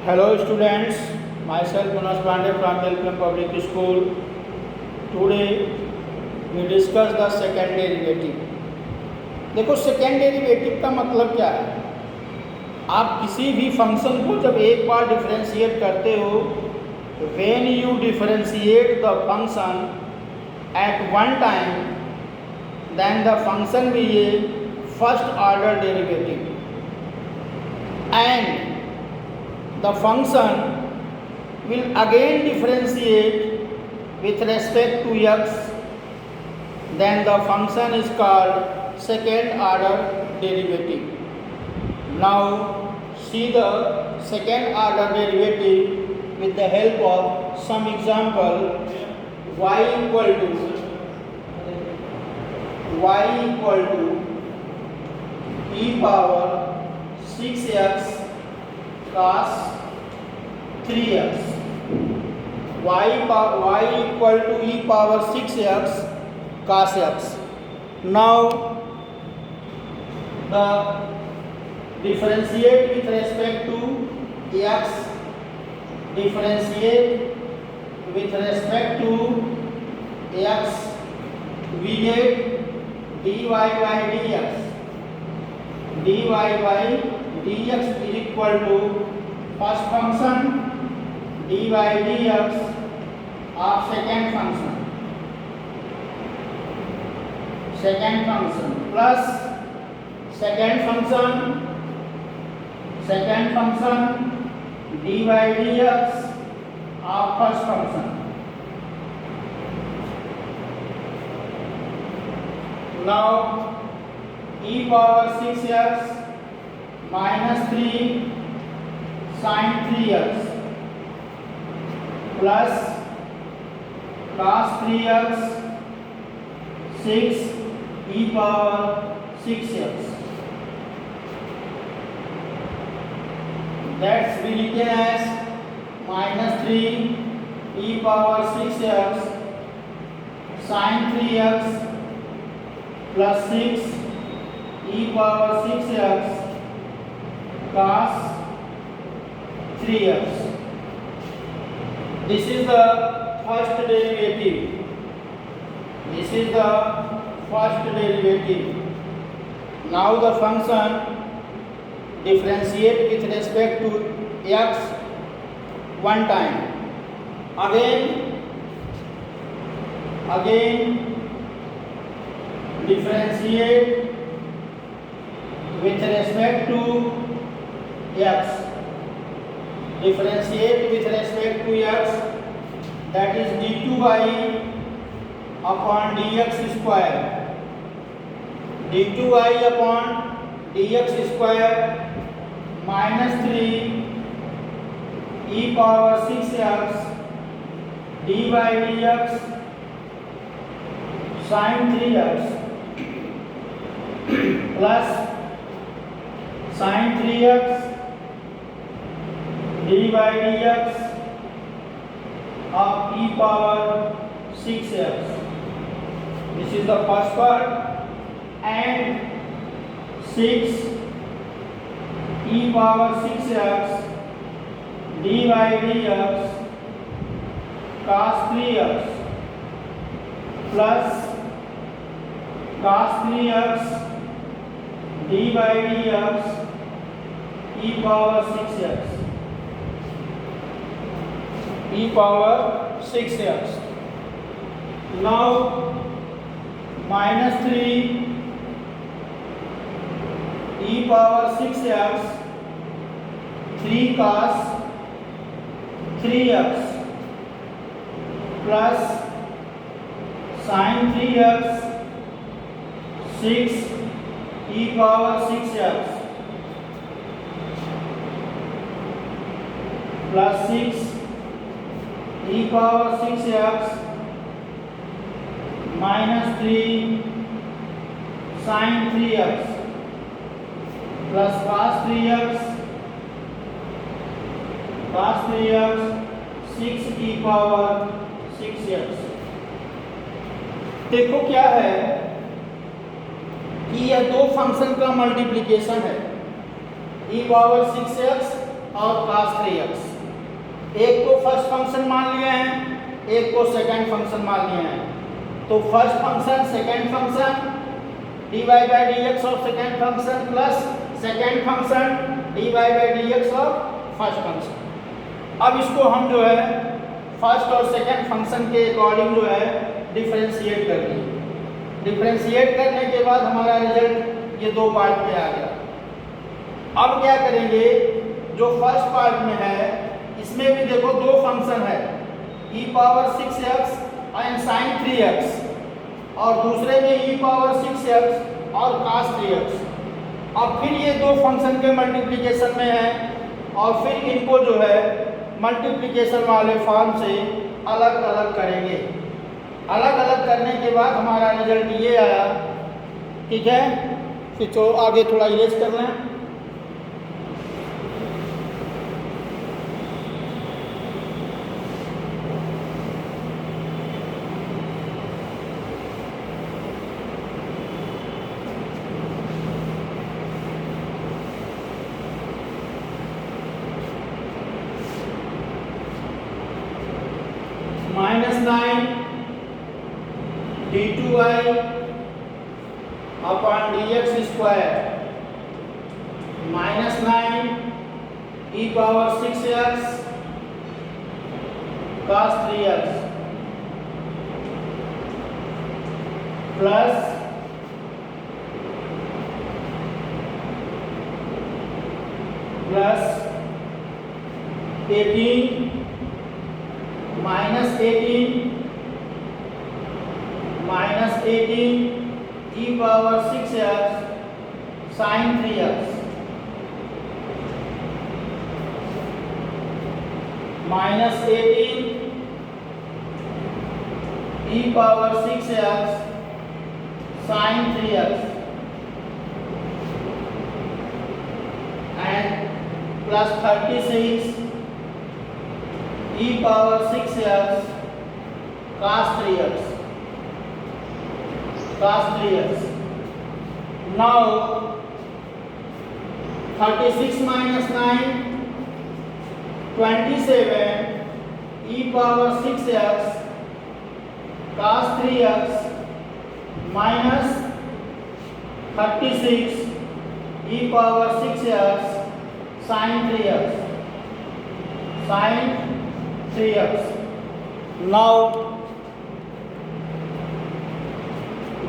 Hello students, myself Manas Pandey from Welcome Public School. Today we discuss the second derivative. देखो second derivative का मतलब क्या है। आप किसी भी फंक्शन को जब एक बार डिफरेंशिएट करते हो, when you differentiate the function at one time, then the function be a first order derivative and the function will again differentiate with respect to x, then the function is called second order derivative. Now see the second order derivative with the help of some example. y equal to e power 6x cos 3x. y equal to e power 6x cos x. Now the differentiate with respect to x, differentiate with respect to x, we get dy by dx. dy by dx is equal to first function dy dx of second function plus second function dy dx of first function. Now e power 6x minus 3 sin 3x plus cos 3x 6 e power 6x. That's be written as minus 3 e power 6x sin 3x plus 6 e power 6x cos 3x. This is the first derivative. Now the function differentiate with respect to x one time. Again differentiate with respect to x. Differentiate with respect to x, that is d2y upon dx square. d2y upon dx square minus 3 e power 6x dy dx sin 3x plus sin 3x dy dx of e power 6x. This is the first part, and 6 e power 6x dy dx cos 3x plus cos 3x dy dx e power 6x. Now minus 3 e power 6x 3 cos 3x plus sin 3x 6 e power 6x plus 6 e power 6x minus 3 sin 3x plus cos 3x 6 e power 6x. देखो क्या है कि यह दो function का multiplication है। e power 6x और cos 3x। एक को फर्स्ट फंक्शन मान लिए हैं, एक को सेकंड फंक्शन मान लिए हैं। तो first function second function dy by dx of second function plus second function dy by dx of first function. अब इसको हम जो है फर्स्ट और सेकंड फंक्शन के अकॉर्डिंग जो है डिफरेंशिएट कर लेंगे। डिफरेंशिएट करने के बाद हमारा रिजल्ट ये दो पार्ट में आ गया। अब क्या करेंगे, जो फर्स्ट पार्ट में है इसमें भी देखो दो फंक्शन है, e power 6x and sin 3x, और दूसरे में e पावर 6x और cos 3x। अब फिर ये दो फंक्शन के मल्टीप्लिकेशन में है और फिर इनको जो है मल्टीप्लिकेशन वाले फॉर्म से अलग अलग करेंगे। अलग अलग करने के बाद हमारा रिजल्ट ये आया। ठीक है, फिर तो आगे थोड़ा इरेज कर लें। -9 d2y upon dx square -9 e power 6x cos 3x plus plus 18 -18 e power 6x sin 3x -18 e power 6x sin 3x and plus 36 e power 6x cos 3x cos 3x। Now 36 minus 9 27 e power 6x cos 3x minus 36 e power 6x sin 3x sin 3x। Now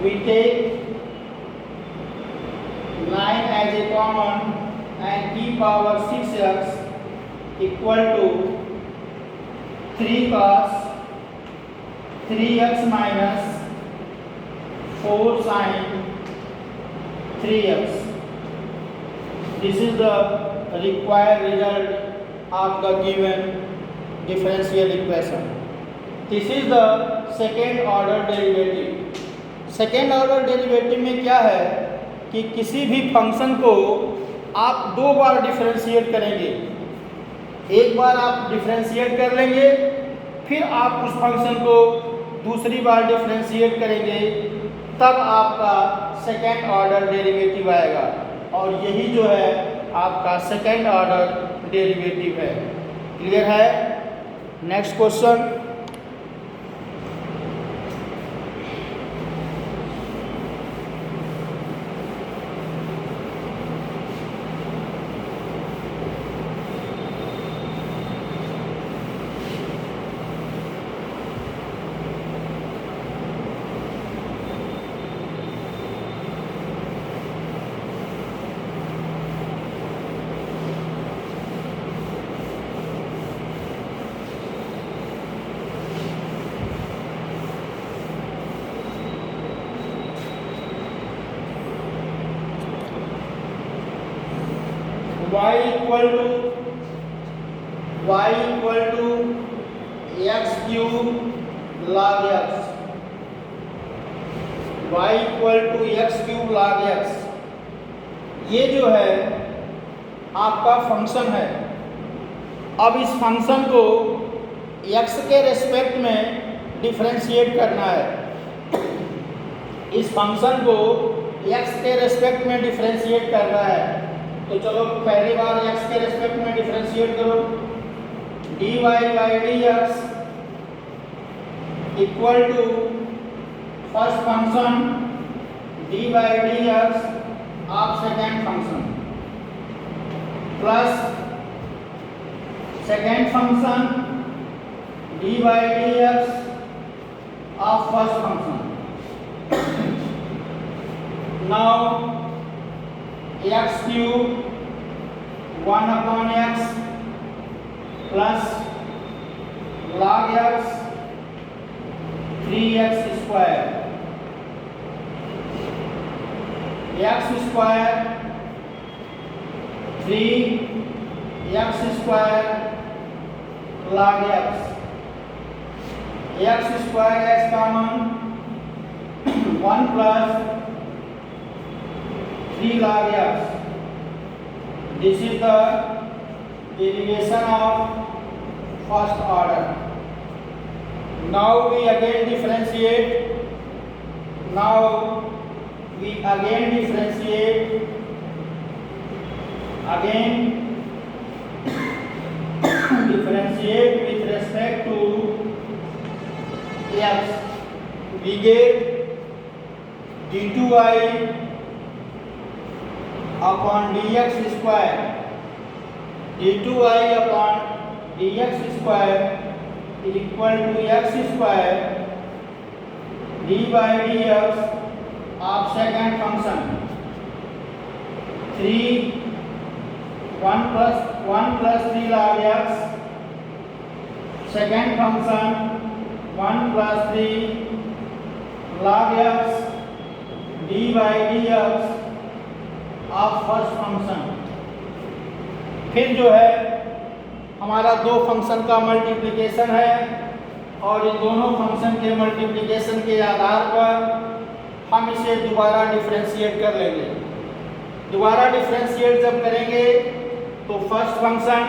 we take 9 as a common and e power 6x equal to 3 cos 3x minus 4 sin 3x। This is the required result of the given differential equation. This is the second order derivative। Second order derivative में क्या है कि किसी भी function को आप दो बार differentiate करेंगे। एक बार आप डिफरेंशिएट कर लेंगे, फिर आप उस फंक्शन को दूसरी बार डिफरेंशिएट करेंगे, तब आपका सेकेंड ऑर्डर डेरिवेटिव आएगा। और यही जो है आपका सेकेंड ऑर्डर डेरिवेटिव है। क्लियर है? Next question. y equal to x cube log x, y equal to x cube log x। ये जो है आपका फंक्शन है। अब इस फंक्शन को x के रेस्पेक्ट में डिफरेंशिएट करना है। इस फंक्शन को x के रेस्पेक्ट में डिफरेंशिएट करना है। तो चलो पहली बार x के रेस्पेक्ट में डिफरेंशिएट करो। dy by dx equal to first function dy by dx of second function plus second function dy by dx of first function. Now x cube 1 upon x plus log x 3x square x square 3x square log x square x common 1 plus 3 log x. This is the derivation of first order. Now we again differentiate. Differentiate with respect to x. We get d2i upon dx square. d2i upon dx square is equal to x square d by dx of second function 1 plus 3 log x, second function 1 plus 3 log x d by dx of first function. फिर जो है हमारा दो function का multiplication है और इन दोनों function के मल्टीप्लिकेशन के आधार पर हम इसे दोबारा डिफरेंशिएट कर लेंगे। दोबारा डिफरेंशिएट जब करेंगे तो first function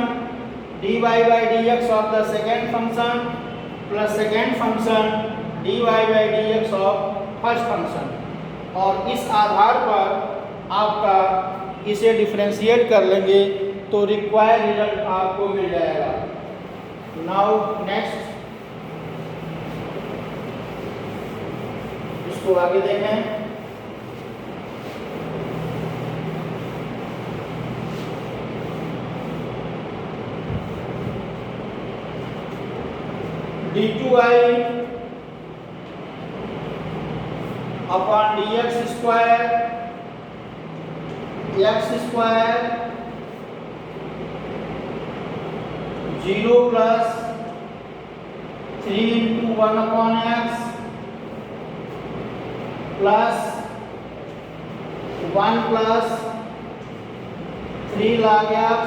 dy by dx of the second function plus second function dy by dx of first function, और इस आधार पर आपका इसे डिफरेंशिएट कर लेंगे तो रिक्वायर्ड रिजल्ट आपको मिल जाएगा। नाउ नेक्स्ट, इसको आगे देखें। d2i upon dx square x square 0 plus 3 into 1 upon x plus 1 plus 3 log x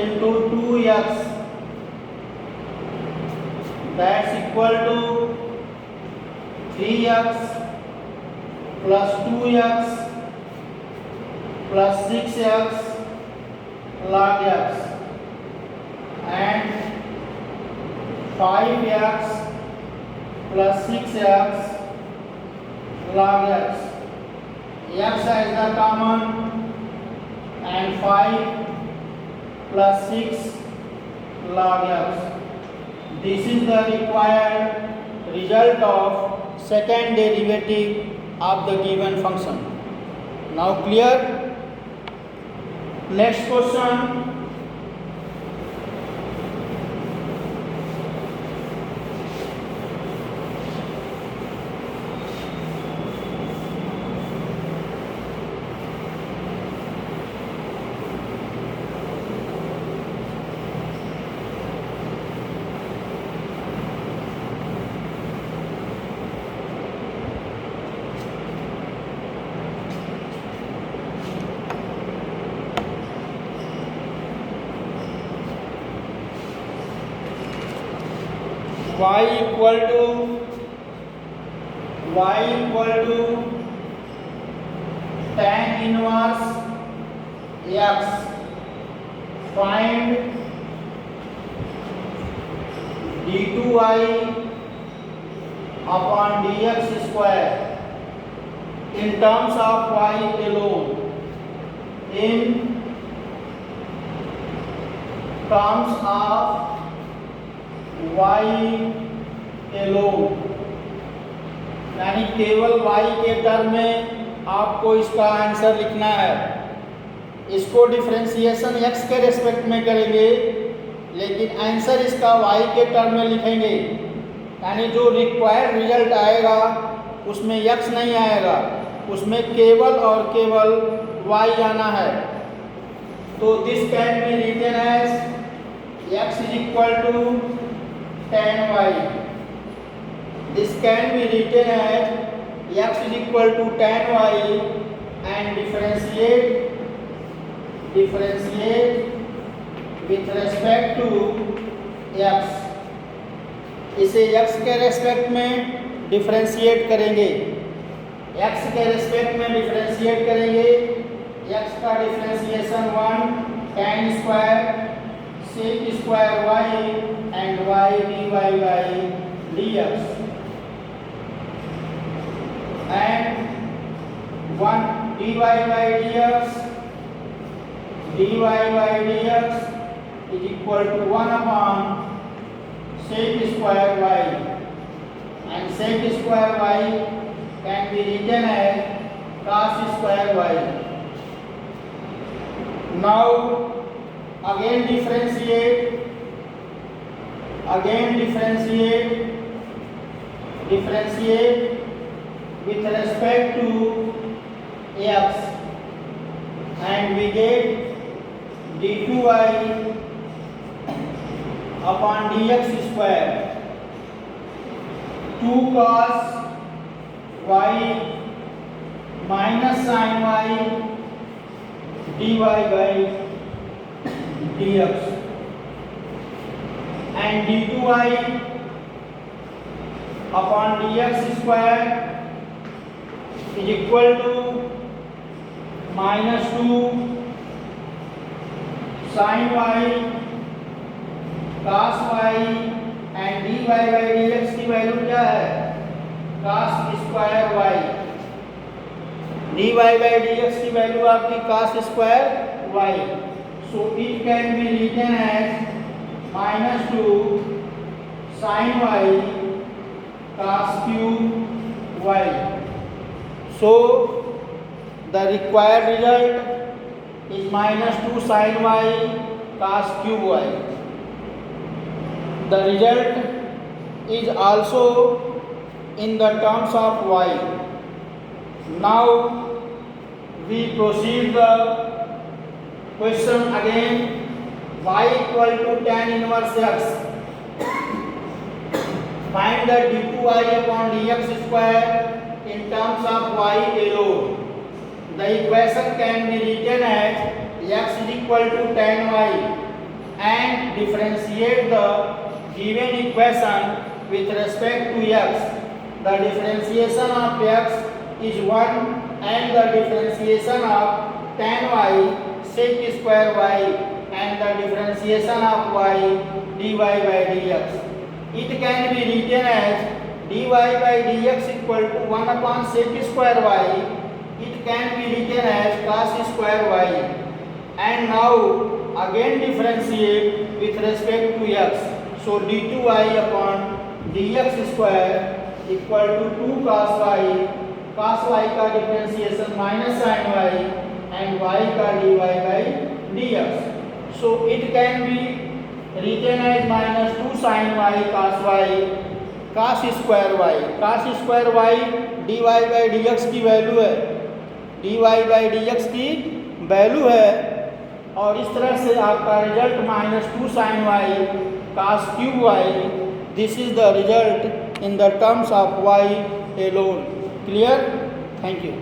into 2x, that's equal to 3x plus 2x plus 6x log x and 5x plus 6x log x. X is the common and 5 plus 6 log x. This is the required result of second derivative of the given function. Now clear? Next question. y equal to tan inverse x. Find d2y upon dx square in terms of y alone. in terms of y alone, यानी केवल y के term में आपको इसका answer लिखना है। इसको differentiation x के रेस्पेक्ट में करेंगे, लेकिन आंसर इसका y के टर्म में लिखेंगे, यानी जो रिक्वायर्ड रिजल्ट आएगा उसमें x नहीं आएगा, उसमें केवल और केवल y आना है। तो this can be written as x is equal to tan y। This can be written as x is equal to tan y and differentiate with respect to x। इसे x के रेस्पेक्ट में differentiate करेंगे, x के respect में differentiate करेंगे। x का differentiation 1 tan square sec square y and y dy by dx and 1 dy by dx is equal to 1 upon sec square y, and sec square y can be written as cos square y। Now again differentiate with respect to x, and we get d2y upon dx square 2 cos y minus sin y dy by dx, and d2y upon dx square is equal to minus 2 sin y cos y and dy by dx की value क्या है? cos square y। dy by dx की value आपकी cos square y। So it can be written as minus 2 sin y cos cube y। So the required result is minus 2 sin y cos cube y। The result is also in the terms of y. Now we proceed the question again। y equal to tan inverse x, find the d2y upon dx square in terms of y alone। The equation can be written as x is equal to tan y, and differentiate the given equation with respect to x। The differentiation of x is 1 and the differentiation of tan y sec square y and the differentiation of y dy by dx। It can be written as dy by dx equal to 1 upon sec square y। It can be written as cos square y, and now again differentiate with respect to x। So d2y upon dx square equal to 2 cos y, cos y का differentiation minus sin y and y का dy by dx। So it can be written as minus 2 sin y cos y cos square y। cos square y dy by dx की value है, dy by dx की value है, और इस तरह से आपका result minus 2 sin y cos cube y। This is the result in the terms of y alone। Clear? Thank you।